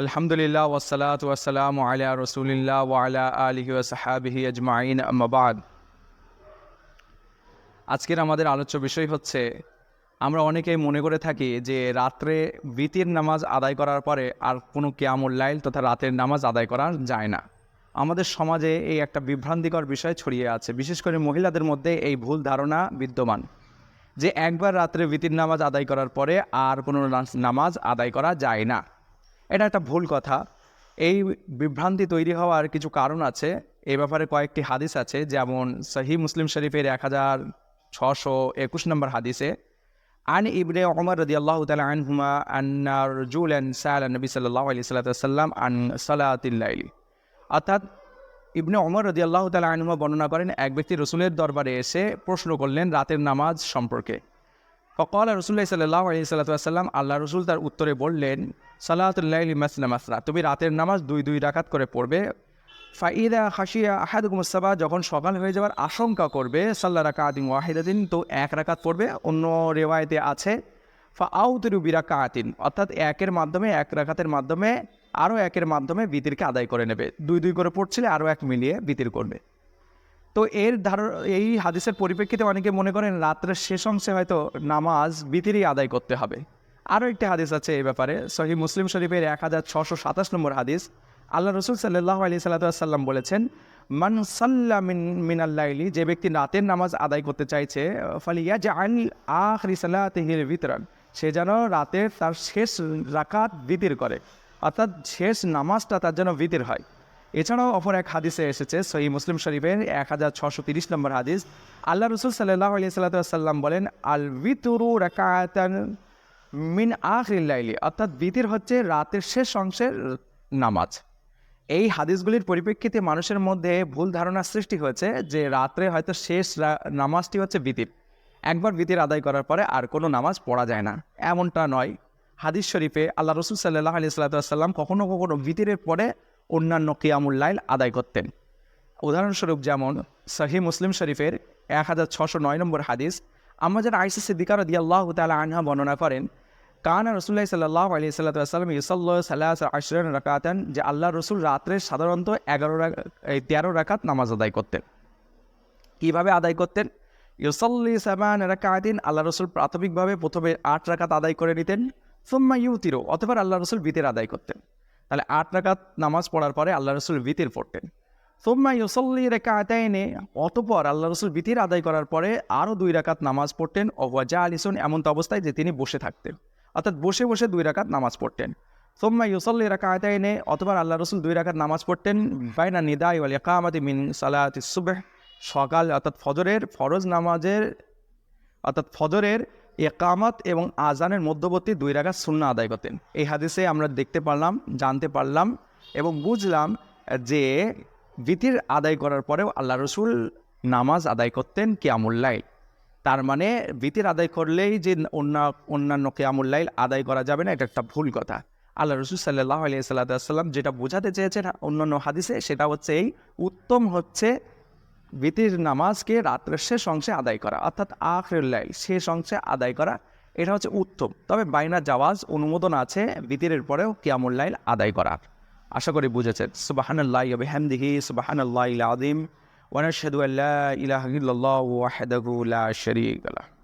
আলহামদুলিল্লাহ ওয়াসসালাতু ওয়াসসালামু আলা রাসূলিল্লাহ ওয়া আলা আলিহি ওয়া সাহবিহি আজমাইন আম্মা বাদ। আজকের আমাদের আলোচ্য বিষয় হচ্ছে, আমরা অনেকেই মনে করে থাকি যে রাত্রে বিতির নামাজ আদায় করার পরে আর কোনো কিয়ামুল লাইল তথা রাতের নামাজ আদায় করা যায় না। আমাদের সমাজে এই একটা বিভ্রান্তিকর বিষয় ছড়িয়ে আছে, বিশেষ করে মহিলাদের মধ্যে এই ভুল ধারণা বিদ্যমান যে একবার রাত্রে বিতির নামাজ আদায় করার পরে আর কোনো নামাজ আদায় করা যায় না। এটা একটা ভুল কথা। এই বিভ্রান্তি তৈরি হওয়ার কিছু কারণ আছে। এই ব্যাপারে কয়েকটি হাদিস আছে, যেমন সহিহ মুসলিম শরীফের 1621 নম্বর হাদিসে আন ইবনে ওমর রাদিয়াল্লাহু তাআলা আনহুমা আন্না রাজুলান সাআলা নবী সাল্লাল্লাহু আলাইহি ওয়াসাল্লাম আন সালাতিল লাইলি। অর্থাৎ ইবনে ওমর রাদিয়াল্লাহু তাআলা আনহুমা বর্ণনা করেন, এক ব্যক্তি রাসূলের দরবারে এসে প্রশ্ন করলেন রাতের নামাজ সম্পর্কে। ফকাল রাসূলুল্লাহ সাল্লাল্লাহু আলাইহি ওয়াসাল্লাম, আল্লাহ রাসূল তার উত্তরে বললেন, সালাতুল লাইলি মাসনা মাসনা, তুমি রাতের নামাজ দুই দুই রাকাত করে পড়বে। ফাইদা খাশিয়া আহাদুকুমুস সাবাহ, যখন সকাল হয়ে যাওয়ার আশঙ্কা করবে, সাল্লা রাকাতিন ওয়াহিদাতিন, তো এক রাকাত পড়বে। অন্য রিওয়ায়াতে আছে ফাআউতিরু বিরাকাতিন, অর্থাৎ একের মাধ্যমে, এক রাকাতের মাধ্যমে আরও একের মাধ্যমে বিতিরকে আদায় করে নেবে। দুই দুই করে পড়ছিলে আরও এক মিলিয়ে বিতির করবে। তো এই হাদিসের পরিপ্রেক্ষিতে অনেকে মনে করেন রাত্রের শেষ অংশে হয়তো নামাজ বিতিরই আদায় করতে হবে। আরও একটি হাদিস আছে এই ব্যাপারে, সহিহ মুসলিম শরীফের 1627 নম্বর হাদিস। আল্লাহ রসুল সাল্লাল্লাহু আলাইহি সাল্লাম বলেছেন, মান সাল্লা মিনাল লাইলি, যে ব্যক্তি রাতের নামাজ আদায় করতে চাইছে, ফালিয়াজআল আখিরি সালাতিহি বিতরান, সে যেন রাতের তার শেষ রাকাত বিতির করে, অর্থাৎ শেষ নামাজটা তার যেন বিতির হয়। এছাড়াও অপর এক হাদিসে এসেছে, সহিহ মুসলিম শরীফের 1630 নম্বর হাদিস। আল্লাহ রসুল সাল্লাল্লাহু আলাইহি সাল্লাম বলেন, আল বিতরু রাকাতান মিন আখিরিল লাইলি, অর্থাৎ বিতির হচ্ছে রাতের শেষ অংশের নামাজ। এই হাদিসগুলির পরিপ্রেক্ষিতে মানুষের মধ্যে ভুল ধারণা সৃষ্টি হয়েছে যে রাত্রে হয়তো শেষ নামাজটি হচ্ছে বিতির, একবার বিতির আদায় করার পরে আর কোনো নামাজ পড়া যায় না। এমনটা নয়। হাদিস শরীফে আল্লাহ রসুল সাল্লাল্লাহু আলাইহি সাল্লাম কখনো কখনো বিতিরের পরে অন্যান্য কিয়ামুল লাইল আদায় করতেন। উদাহরণস্বরূপ যেমন সহিহ মুসলিম শরীফের 1609 নম্বর হাদিস, আমাদের আয়েশা সিদ্দিকা রাদিয়াল্লাহু তাআলা আনহা বর্ণনা করেন, কানা রাসূলুল্লাহ সাল্লাল্লাহু আলাইহি সাল্লাম ইউসাল্লি সালাসা আশরান রাকাতান, যে আল্লাহ রসুল রাত্রে সাধারণত 13 রাকাত নামাজ আদায় করতেন। কীভাবে আদায় করতেন? ইউসাল্লি সাবান রাকাতিন, আল্লাহ রসুল প্রাথমিকভাবে প্রথমে 8 রাকাত আদায় করে নিতেন। সুম্মা ইউতিরু, অতঃপর আল্লাহ রসুল বিতির আদায় করতেন। তাহলে 8 রাকাত নামাজ পড়ার পরে আল্লাহ রসুল বিতির পড়তেন। সুম্মা ইউসাল্লি রাকাতাইনে, অতঃপর আল্লাহ রসুল বিতির আদায় করার পরে আরও 2 রাকাত নামাজ পড়তেন। ওয়া জালিসুন, এমন তো অবস্থায় যে তিনি বসে থাকতেন, অর্থাৎ বসে বসে 2 রাকাত নামাজ পড়তেন। সুম্মা ইউসাল্লি রাকাতাইনে, অতঃপর আল্লাহ রসুল 2 রাকাত নামাজ পড়তেন বাইনা নিদাই ওয়াল ইকামাতি মিন সালাতিস সুবহ, সকাল অর্থাৎ ফজরের ফরজ নামাজের অর্থাৎ ফজরের ইকামত এবং আজানের মধ্যবর্তী 2 রাকাত সুন্নাহ আদায় করতেন। এই হাদিসে আমরা দেখতে পারলাম, জানতে পারলাম এবং বুঝলাম যে বিতির আদায় করার পরেও আল্লাহ রসুল নামাজ আদায় করতেন কিয়ামুল লাইল। তার মানে বিতির আদায় করলেই যে অন্যান্য কিয়ামুল লাইল আদায় করা যাবে না, এটা একটা ভুল কথা। আল্লাহ রসুল সাল্লাল্লাহু আলাইহি সাল্লাম যেটা বোঝাতে চেয়েছেন অন্যান্য হাদিসে, সেটা হচ্ছে এই, উত্তম হচ্ছে বিতির নামাজকে রাত্রের শেষ অংশে আদায় করা, অর্থাৎ আখিরুল লাইল, শেষ অংশে আদায় করা, এটা হচ্ছে উত্তম। তবে বাইনা জাওয়াজ, অনুমোদন আছে বিতিরের পরেও কিয়ামুল লাইল আদায় করার। আশা করি বুঝেছেন। সুবহানাল্লাহি ওয়া বিহামদিহি, সুবহানাল্লাহিল আযীম, ওয়া নাশহাদু আল্লা ইলাহা ইল্লাল্লাহু ওয়াহদাহু লা শারীকা লাহু।